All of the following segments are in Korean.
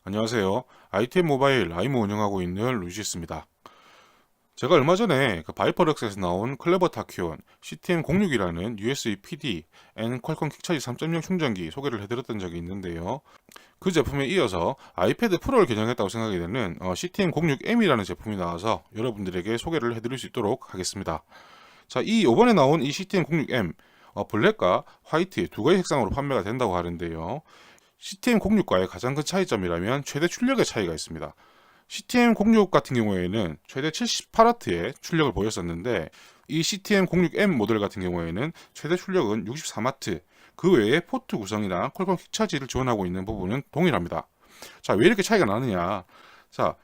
안녕하세요. ITM 모바일 아이모 운영하고 있는 루시스입니다. 제가 얼마 전에 그 바이퍼럭스에서 나온 클레버 타큐온 CTM06이라는 USB PD N 퀄컴 퀵차지 3.0 충전기 소개를 해드렸던 적이 있는데요. 그 제품에 이어서 아이패드 프로를 개량했다고 생각이 되는 CTM06M이라는 제품이 나와서 여러분들에게 소개를 해드릴 수 있도록 하겠습니다. 자, 이번에 나온 이 CTM06M 블랙과 화이트 두 가지 색상으로 판매가 된다고 하는데요. CTM06과의 가장 큰 차이점이라면 최대 출력의 차이가 있습니다. CTM06 같은 경우에는 최대 78W의 출력을 보였었는데 이 CTM06M 모델 같은 경우에는 최대 출력은 64W, 그 외에 포트 구성이나 퀄컴 퀵차지를 지원하고 있는 부분은 동일합니다. 자, 왜 이렇게 차이가 나느냐? 자,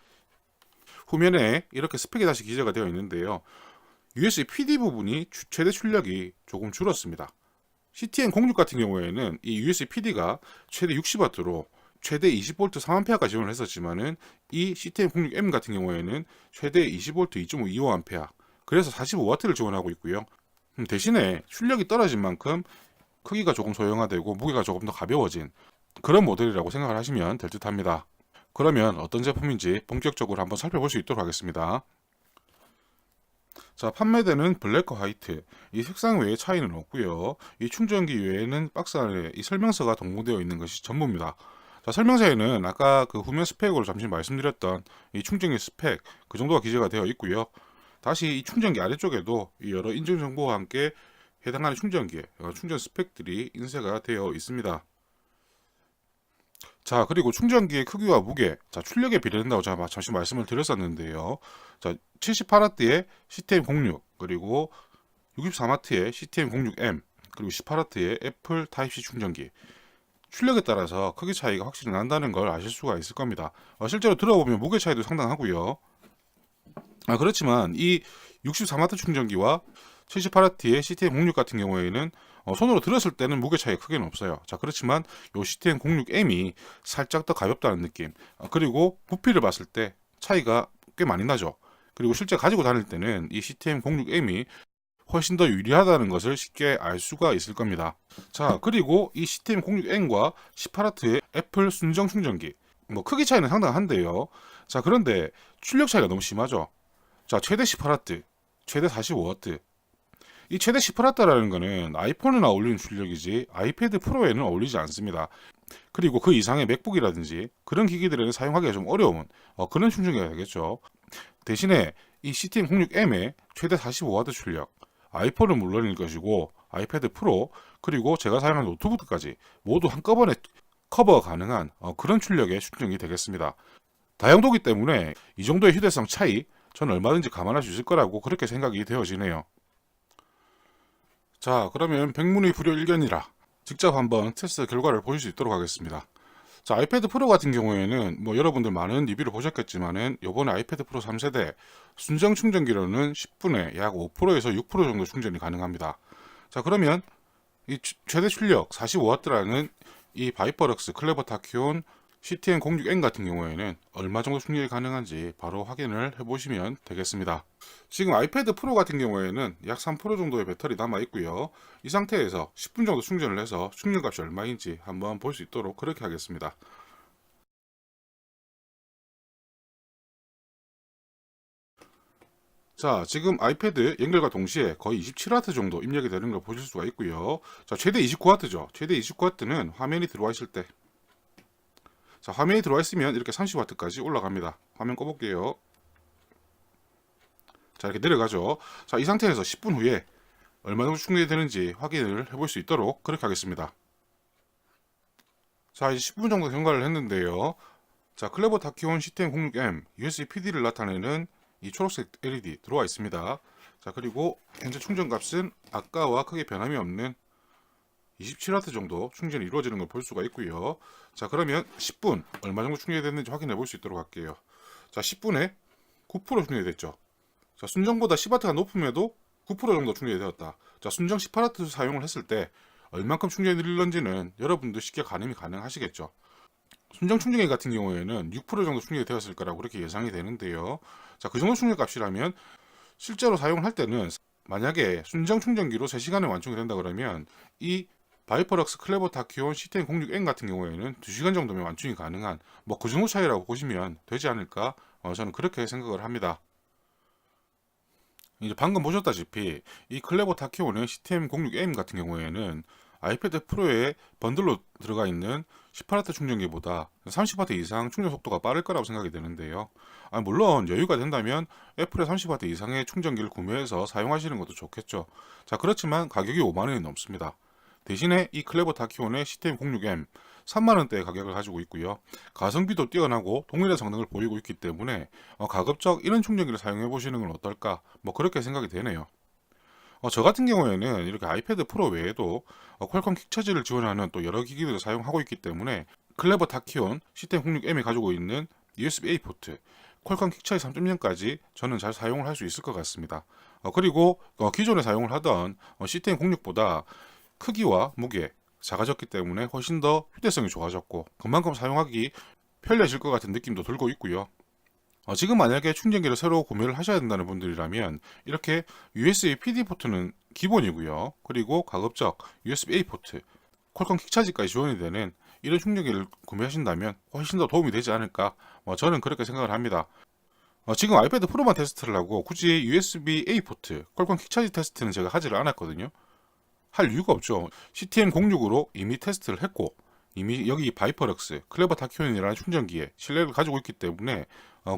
후면에 이렇게 스펙이 다시 기재가 되어 있는데요. USB PD 부분이 최대 출력이 조금 줄었습니다. CTM06 같은 경우에는 이 USB PD가 최대 60W로 최대 20V 3A가 지원을 했었지만은 이 CTM06M 같은 경우에는 최대 20V 2.25A, 그래서 45W를 지원하고 있고요. 대신에 출력이 떨어진 만큼 크기가 조금 소형화되고 무게가 조금 더 가벼워진 그런 모델이라고 생각을 하시면 될 듯 합니다. 그러면 어떤 제품인지 본격적으로 한번 살펴볼 수 있도록 하겠습니다. 자, 판매되는 블랙과 화이트, 이 색상 외에 차이는 없고요. 이 충전기 외에는 박스 안에 이 설명서가 동봉되어 있는 것이 전부입니다. 자, 설명서에는 아까 그 후면 스펙으로 잠시 말씀드렸던 이 충전기 스펙, 그 정도가 기재가 되어 있고요. 다시 이 충전기 아래쪽에도 이 여러 인증 정보와 함께 해당하는 충전기의 충전 스펙들이 인쇄가 되어 있습니다. 자, 그리고 충전기의 크기와 무게, 자, 출력에 비례된다고 제가 잠시 말씀을 드렸었는데요. 자, 78W의 CTM06, 그리고 64W의 CTM06M, 그리고 18W의 애플 타입C 충전기. 출력에 따라서 크기 차이가 확실히 난다는 걸 아실 수가 있을 겁니다. 실제로 들어보면 무게 차이도 상당하고요. 그렇지만 이 64W 충전기와 78W의 CTM06 같은 경우에는 손으로 들었을 때는 무게 차이가 크게는 없어요. 자, 그렇지만 이 CTM06M이 살짝 더 가볍다는 느낌, 그리고 부피를 봤을 때 차이가 꽤 많이 나죠. 그리고 실제 가지고 다닐 때는 이 CTM06M이 훨씬 더 유리하다는 것을 쉽게 알 수가 있을 겁니다. 자, 그리고 이 CTM06M과 18W의 애플 순정 충전기, 크기 차이는 상당한데요. 자, 그런데 출력 차이가 너무 심하죠. 자, 최대 18W, 최대 45W. 이 최대 18W라는 거는 아이폰에나 어울리는 출력이지 아이패드 프로에는 어울리지 않습니다. 그리고 그 이상의 맥북이라든지 그런 기기들에는 사용하기가 좀 어려운 그런 충전기가 되겠죠. 대신에 이 CTM06M의 최대 45W 출력, 아이폰은 물론일 것이고 아이패드 프로, 그리고 제가 사용하는 노트북까지 모두 한꺼번에 커버 가능한 그런 출력의 충전기 되겠습니다. 다용도기 때문에 이 정도의 휴대성 차이 저는 얼마든지 감안할 수 있을 거라고 그렇게 생각이 되어지네요. 자, 그러면 백문의 불여일견이라 직접 한번 테스트 결과를 보실 수 있도록 하겠습니다. 자, 아이패드 프로 같은 경우에는 여러분들 많은 리뷰를 보셨겠지만은 요번에 아이패드 프로 3세대 순정 충전기로는 10분에 약 5%에서 6% 정도 충전이 가능합니다. 자, 그러면 이 최대 출력 45W라는 이 바이퍼럭스 클레버 타큐온 CTM06M 같은 경우에는 얼마 정도 충전이 가능한지 바로 확인을 해보시면 되겠습니다. 지금 아이패드 프로 같은 경우에는 약 3% 정도의 배터리 남아 있고요. 이 상태에서 10분 정도 충전을 해서 충전값이 얼마인지 한번 볼 수 있도록 그렇게 하겠습니다. 자, 지금 아이패드 연결과 동시에 거의 27W 정도 입력이 되는 걸 보실 수가 있고요. 자, 최대 29W죠. 최대 29W는 화면이 들어와 있을 때. 자, 화면이 들어와 있으면 이렇게 30W까지 올라갑니다. 화면 꺼볼게요. 자, 이렇게 내려가죠. 자, 이 상태에서 10분 후에 얼마 정도 충전이 되는지 확인을 해볼 수 있도록 그렇게 하겠습니다. 자, 이제 10분 정도 경과를 했는데요. 자, 클레버 타키온 CTM06M USB PD를 나타내는 이 초록색 LED 들어와 있습니다. 자, 그리고 현재 충전 값은 아까와 크게 변함이 없는 27W 정도 충전이 이루어지는 걸 볼 수가 있고요. 자, 그러면 10분 얼마 정도 충전이 됐는지 확인해 볼 수 있도록 할게요. 자, 10분에 9% 충전이 됐죠. 자, 순정보다 10W가 높음에도 9% 정도 충전이 되었다. 자, 순정 18W 사용을 했을 때 얼만큼 충전이 늘는지는 여러분도 쉽게 가늠이 가능하시겠죠. 순정 충전기 같은 경우에는 6% 정도 충전이 되었을 거라고 그렇게 예상이 되는데요. 자, 그 정도 충전 값이라면 실제로 사용할 때는 만약에 순정 충전기로 3시간에 완충이 된다 그러면 이 바이퍼럭스 클레버 다키온 CTM06M 같은 경우에는 2시간 정도면 완충이 가능한 뭐 그 정도 차이라고 보시면 되지 않을까 저는 그렇게 생각을 합니다. 이제 방금 보셨다시피 이 클레버 다키온의 CTM06M 같은 경우에는 아이패드 프로의 번들로 들어가 있는 18W 충전기보다 30W 이상 충전 속도가 빠를 거라고 생각이 되는데요. 물론 여유가 된다면 애플의 30W 이상의 충전기를 구매해서 사용하시는 것도 좋겠죠. 자, 그렇지만 가격이 5만원이 넘습니다. 대신에 이 클레버 다키온의 CTM06M 3만원대의 가격을 가지고 있고요. 가성비도 뛰어나고 동일한 성능을 보이고 있기 때문에 가급적 이런 충전기를 사용해 보시는 건 어떨까 뭐 그렇게 생각이 되네요. 저 같은 경우에는 이렇게 아이패드 프로 외에도 퀄컴 퀵차지를 지원하는 또 여러 기기들을 사용하고 있기 때문에 클레버 다키온 CTM06M이 가지고 있는 USB-A 포트, 퀄컴 퀵차지 3.0까지 저는 잘 사용을 할 수 있을 것 같습니다. 그리고 기존에 사용을 하던 CTM06보다 크기와 무게 작아졌기 때문에 훨씬 더 휴대성이 좋아졌고 그만큼 사용하기 편리해질 것 같은 느낌도 들고 있고요. 지금 만약에 충전기를 새로 구매를 하셔야 된다는 분들이라면 이렇게 USB PD 포트는 기본이고요. 그리고 가급적 USB-A 포트, 퀄컴 퀵차지까지 지원이 되는 이런 충전기를 구매하신다면 훨씬 더 도움이 되지 않을까 저는 그렇게 생각을 합니다. 지금 아이패드 프로만 테스트를 하고 굳이 USB-A 포트, 퀄컴 퀵차지 테스트는 제가 하지를 않았거든요. 할 이유가 없죠. CTM06으로 이미 테스트를 했고 이미 여기 바이퍼럭스, 클레버 다키온이라는 충전기에 신뢰를 가지고 있기 때문에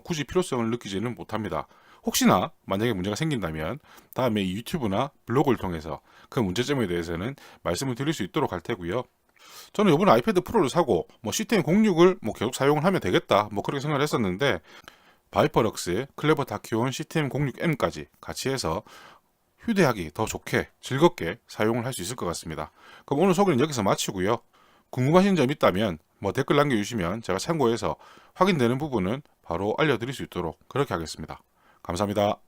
굳이 필요성을 느끼지는 못합니다. 혹시나 만약에 문제가 생긴다면 다음에 이 유튜브나 블로그를 통해서 그 문제점에 대해서는 말씀을 드릴 수 있도록 할 테고요. 저는 이번에 아이패드 프로를 사고 CTM06을 계속 사용을 하면 되겠다 그렇게 생각을 했었는데 바이퍼럭스, 클레버 다키온 CTM06M까지 같이 해서 휴대하기 더 좋게 즐겁게 사용을 할 수 있을 것 같습니다. 그럼 오늘 소개는 여기서 마치고요. 궁금하신 점 있다면 댓글 남겨주시면 제가 참고해서 확인되는 부분은 바로 알려드릴 수 있도록 그렇게 하겠습니다. 감사합니다.